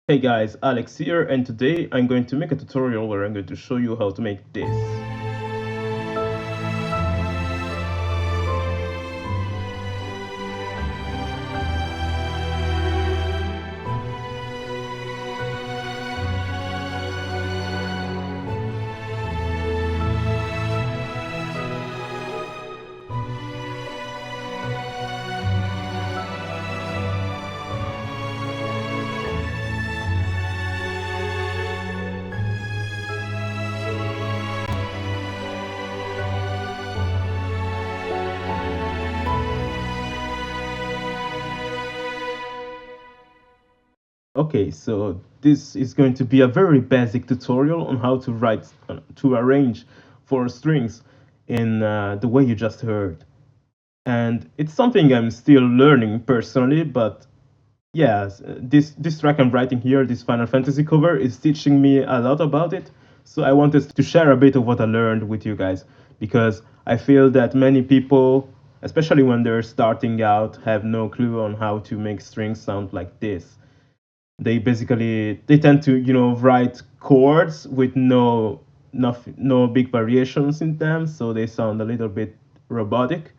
Hey guys, Alex here, and today I'm going to make a tutorial where I'm going to show you how to make this. Okay, so this is going to be a very basic tutorial on how to to arrange for strings in the way you just heard. And it's something I'm still learning personally, but yes, this track I'm writing here, this Final Fantasy cover, is teaching me a lot about it. So I wanted to share a bit of what I learned with you guys because I feel that many people, especially when they're starting out, have no clue on how to make strings sound like this. They tend to write chords with no big variations in them, so they sound a little bit robotic.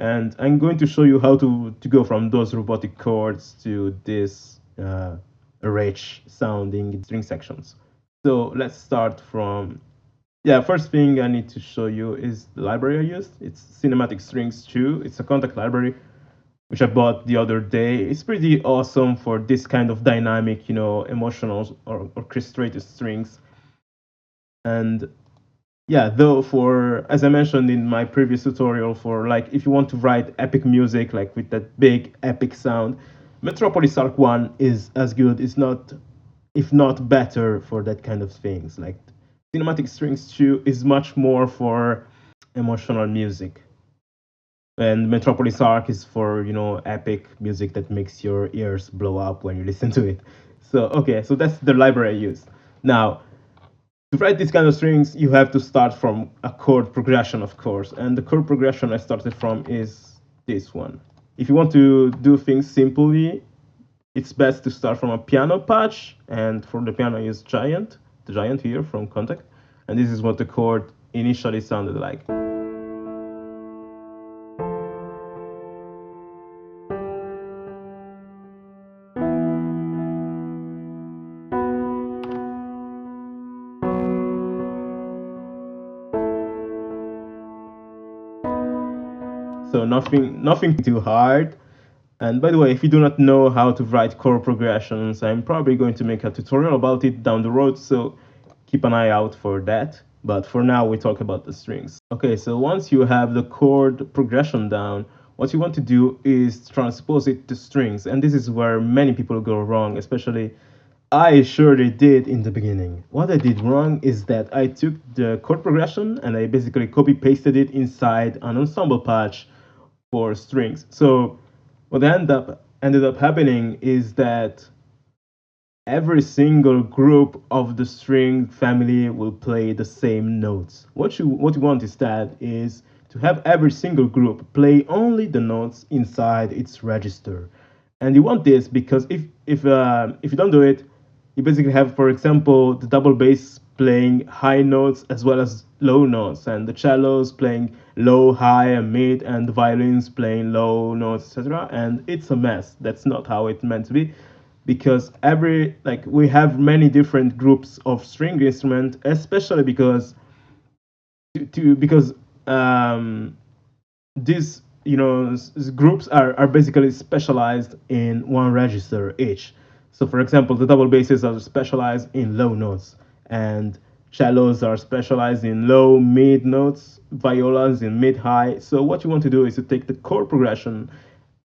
And I'm going to show you how to go from those robotic chords to this rich sounding string sections. So let's start from, yeah, first thing I need to show you is the library I used. It's Cinematic Strings 2. It's a contact library which I bought the other day. It's pretty awesome for this kind of dynamic, emotional or orchestrated strings. And yeah, though, for as I mentioned in my previous tutorial, for like if you want to write epic music like with that big epic sound, Metropolis Arc 1 is as good, is not if not better for that kind of things. Like Cinematic Strings 2 is much more for emotional music. And Metropolis Arc is for, epic music that makes your ears blow up when you listen to it. So okay, so that's the library I use. Now, to write these kind of strings, you have to start from a chord progression, of course. And the chord progression I started from is this one. If you want to do things simply, it's best to start from a piano patch. And for the piano, I use the Giant here from Contact. And this is what the chord initially sounded like. So nothing too hard. And by the way, if you do not know how to write chord progressions, I'm probably going to make a tutorial about it down the road, so keep an eye out for that. But for now, we talk about the strings. Okay, so once you have the chord progression down, what you want to do is transpose it to strings. And this is where many people go wrong, especially I surely did in the beginning. What I did wrong is that I took the chord progression and I basically copy pasted it inside an ensemble patch for strings. So what ended up happening is that every single group of the string family will play the same notes. What you want instead is to have every single group play only the notes inside its register. And you want this because if you don't do it, you basically have, for example, the double bass playing high notes as well as low notes, and the cellos playing low, high, and mid, and the violins playing low notes, etc. And it's a mess. That's not how it's meant to be, because we have many different groups of string instrument, especially because um, these groups are basically specialized in one register each. So for example, the double basses are specialized in low notes, and cellos are specialized in low mid notes, violas in mid high. So what you want to do is to take the chord progression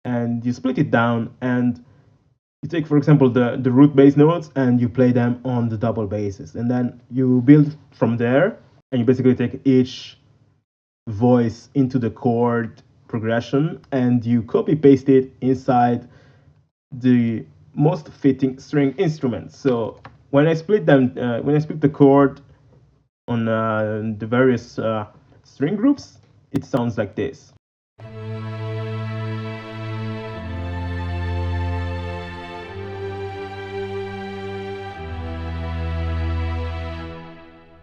and you split it down, and you take, for example, the root bass notes and you play them on the double basses, and then you build from there, and you basically take each voice into the chord progression and you copy paste it inside the most fitting string instrument. So when I split the chord on the various string groups, it sounds like this.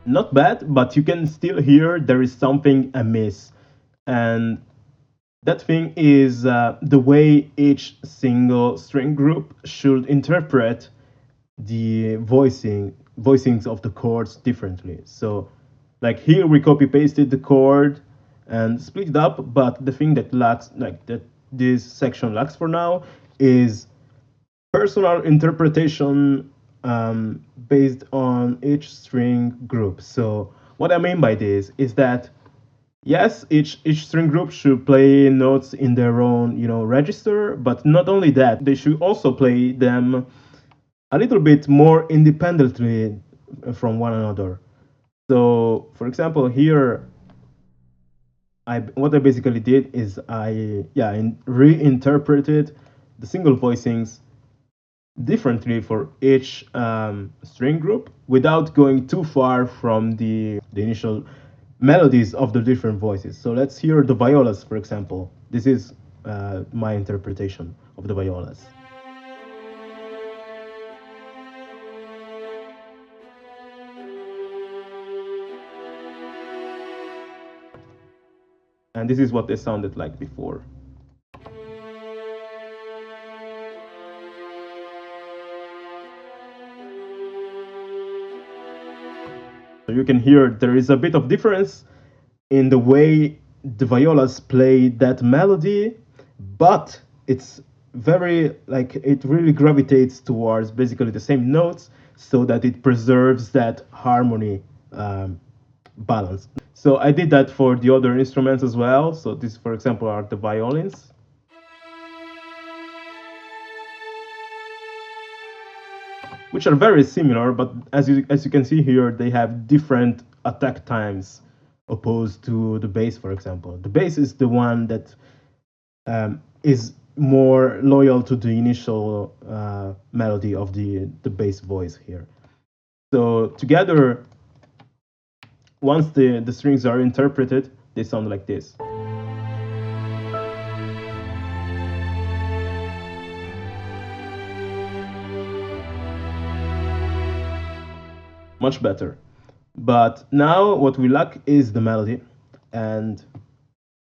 Not bad, but you can still hear there is something amiss. And that thing is the way each single string group should interpret the voicings of the chords differently. So like here we copy pasted the chord and split it up, but the thing that lacks, like that this section lacks for now, is personal interpretation based on each string group. So what I mean by this is that yes, each string group should play notes in their own, register, but not only that, they should also play them a little bit more independently from one another. So, for example, here, what I basically did is reinterpreted the single voicings differently for each string group without going too far from the initial melodies of the different voices. So let's hear the violas, for example. This is my interpretation of the violas. And this is what they sounded like before. So you can hear there is a bit of difference in the way the violas play that melody, but it's very, like, it really gravitates towards basically the same notes so that it preserves that harmony balance. So I did that for the other instruments as well. So this, for example, are the violins. Which are very similar, but as you can see here, they have different attack times opposed to the bass, for example. The bass is the one that is more loyal to the initial melody of the bass voice here. So together, once the strings are interpreted, they sound like this. Much better. But now what we lack is the melody. And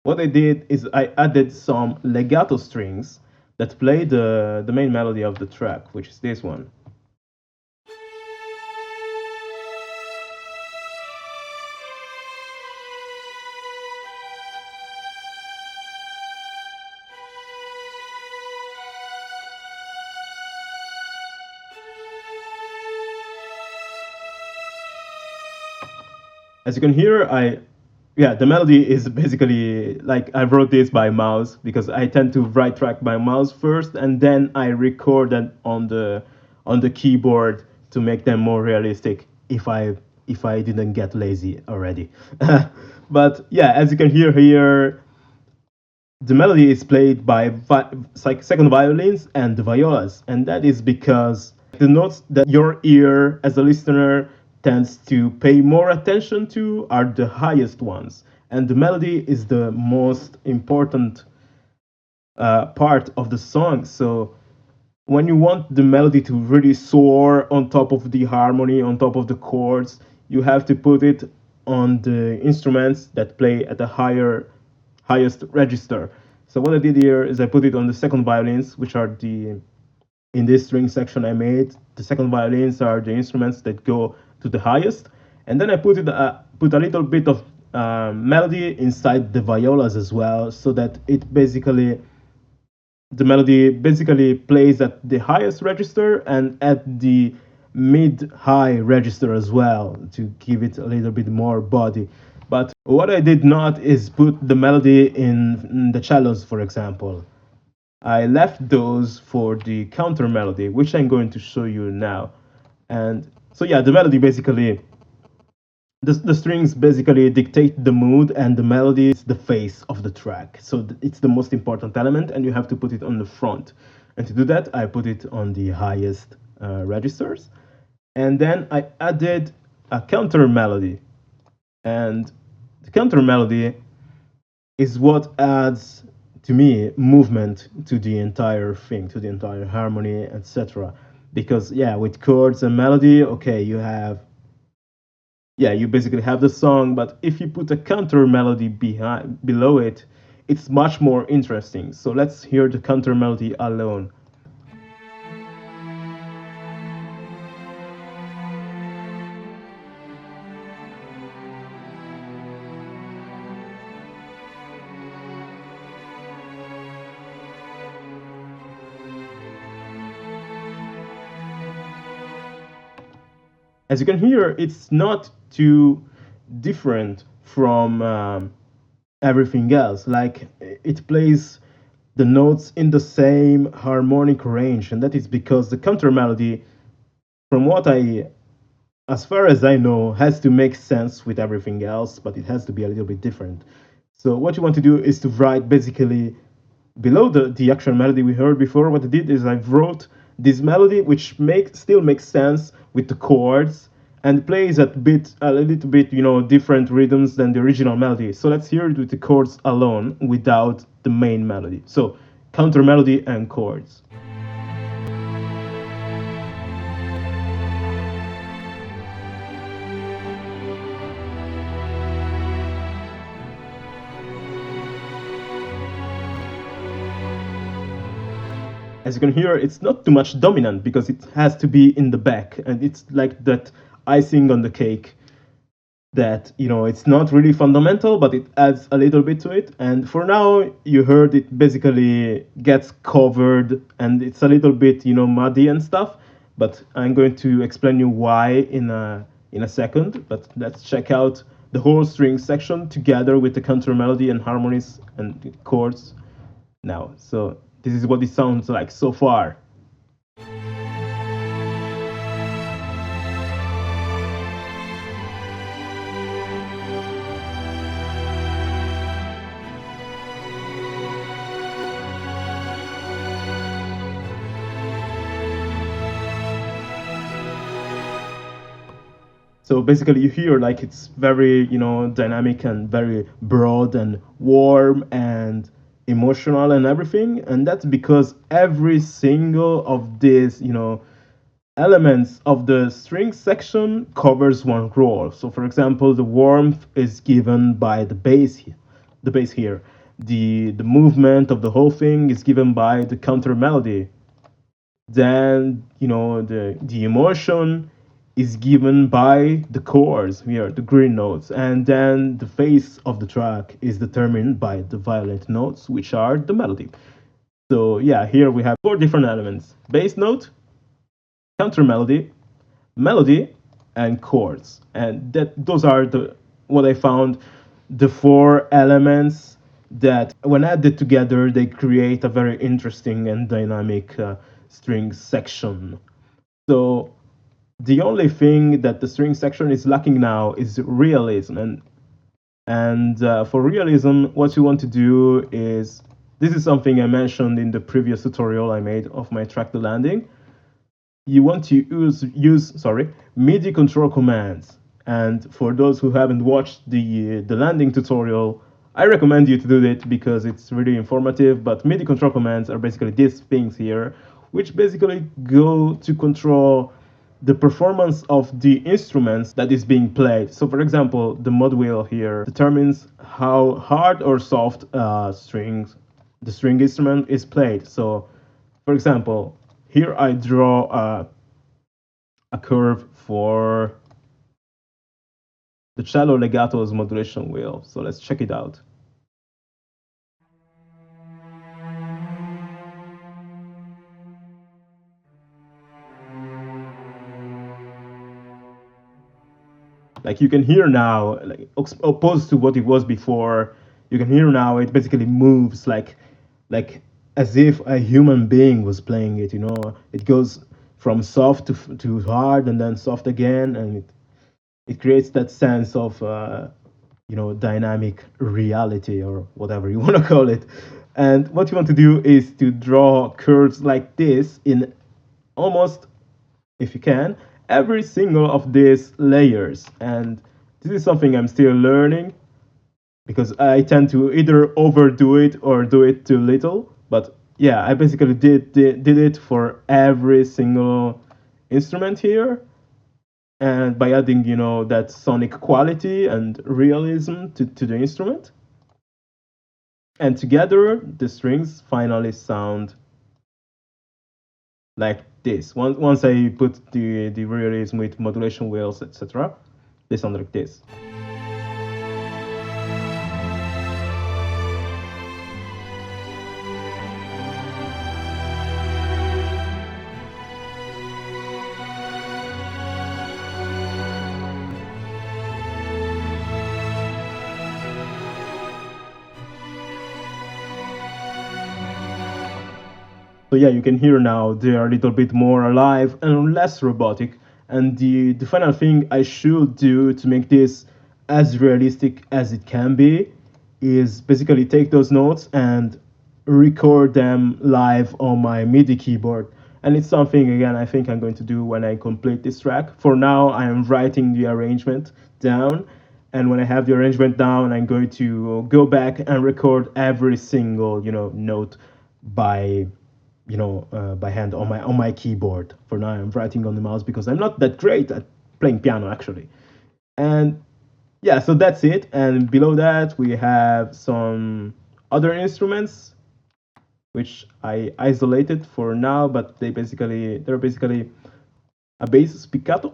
what I did is I added some legato strings that play the main melody of the track, which is this one. As you can hear, the melody is basically like I wrote this by mouse because I tend to write track by mouse first, and then I record them on the keyboard to make them more realistic. If I didn't get lazy already, but yeah, as you can hear here, the melody is played by second violins and the violas, and that is because the notes that your ear as a listener tends to pay more attention to are the highest ones, and the melody is the most important part of the song. So when you want the melody to really soar on top of the harmony, on top of the chords, you have to put it on the instruments that play at a highest register. So what I did here is I put it on the second violins, which are in this string section I made, the second violins are the instruments that go to the highest, and then I put a little bit of melody inside the violas as well, so that the melody basically plays at the highest register and at the mid-high register as well to give it a little bit more body. But what I did not is put the melody in the cellos, for example. I left those for the counter melody, which I'm going to show you now. And so yeah, the melody basically, the strings basically dictate the mood, and the melody is the face of the track. So it's the most important element, and you have to put it on the front. And to do that, I put it on the highest registers. And then I added a counter melody. And the counter melody is what adds, to me, movement to the entire thing, to the entire harmony, etc. Because yeah, with chords and melody, okay, you have yeah, you basically have the song, but if you put a counter melody below it, it's much more interesting. So let's hear the counter melody alone. As you can hear, it's not too different from everything else. Like it plays the notes in the same harmonic range, and that is because the counter melody, from what I, as far as I know, has to make sense with everything else, but it has to be a little bit different. So what you want to do is to write basically below the actual melody we heard before. What I did is I wrote this melody which still makes sense with the chords and plays a little bit, different rhythms than the original melody. So let's hear it with the chords alone without the main melody. So counter melody and chords. As you can hear, it's not too much dominant because it has to be in the back, and it's like that icing on the cake that, it's not really fundamental, but it adds a little bit to it. And for now, you heard it basically gets covered and it's a little bit, muddy and stuff, but I'm going to explain you why in a second. But let's check out the whole string section together with the counter melody and harmonies and chords now. So this is what it sounds like so far. So basically, you hear like it's very, dynamic and very broad and warm and emotional and everything. And that's because every single of these, elements of the string section covers one role. So, for example, the warmth is given by the bass here. The movement of the whole thing is given by the counter melody. Then, the emotion is given by the chords here, the green notes, and then the face of the track is determined by the violet notes, which are the melody. So yeah, here we have four different elements: bass note, counter melody, melody, and chords. And those are the what I found, the four elements that when added together they create a very interesting and dynamic string section. So the only thing that the string section is lacking now is realism, and for realism, what you want to do is, this is something I mentioned in the previous tutorial I made of my track the landing. You want to use MIDI control commands. And for those who haven't watched the landing tutorial, I recommend you to do it because it's really informative. But MIDI control commands are basically these things here, which basically go to control the performance of the instruments that is being played. So for example, the mod wheel here determines how hard or soft the string instrument is played. So for example, here I draw a curve for the cello legato's modulation wheel. So let's check it out. Like you can hear now, like opposed to what it was before, you can hear now it basically moves like as if a human being was playing it. It goes from soft to hard and then soft again, and it creates that sense of dynamic reality or whatever you want to call it. And what you want to do is to draw curves like this in almost, if you can, every single of these layers. And this is something I'm still learning because I tend to either overdo it or do it too little. But yeah, I basically did it for every single instrument here. and by adding, that sonic quality and realism to the instrument. And together, the strings finally sound like this. Once I put the realism with modulation wheels, etc., they sound like this. So yeah, you can hear now they are a little bit more alive and less robotic. And the final thing I should do to make this as realistic as it can be is basically take those notes and record them live on my MIDI keyboard. And it's something, again, I think I'm going to do when I complete this track. For now, I am writing the arrangement down. And when I have the arrangement down, I'm going to go back and record every single, note by by hand on my keyboard. For now, I'm writing on the mouse because I'm not that great at playing piano actually. And yeah, so that's it. And below that, we have some other instruments which I isolated for now, but they're basically a bass spiccato,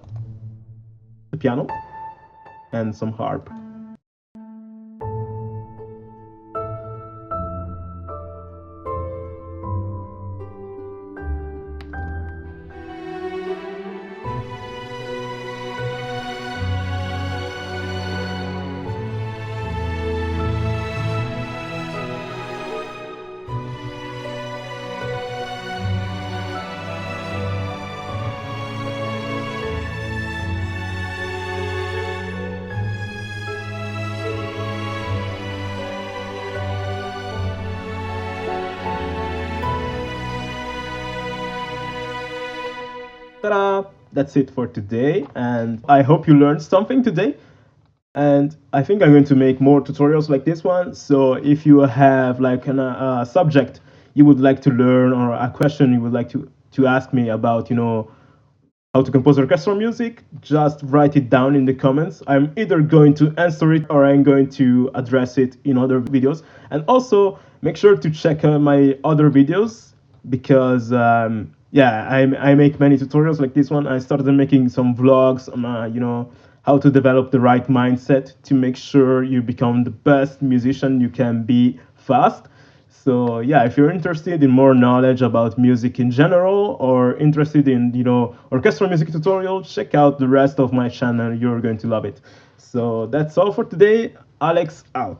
the piano, and some harp. Ta-da! That's it for today, and I hope you learned something today. And I think I'm going to make more tutorials like this one. So if you have like a subject you would like to learn or a question you would like to ask me about, how to compose orchestral music, just write it down in the comments. I'm either going to answer it or I'm going to address it in other videos. And also make sure to check my other videos because yeah, I make many tutorials like this one. I started making some vlogs on how to develop the right mindset to make sure you become the best musician you can be fast. So yeah, if you're interested in more knowledge about music in general or interested in orchestral music tutorials, check out the rest of my channel. You're going to love it. So that's all for today. Alex out.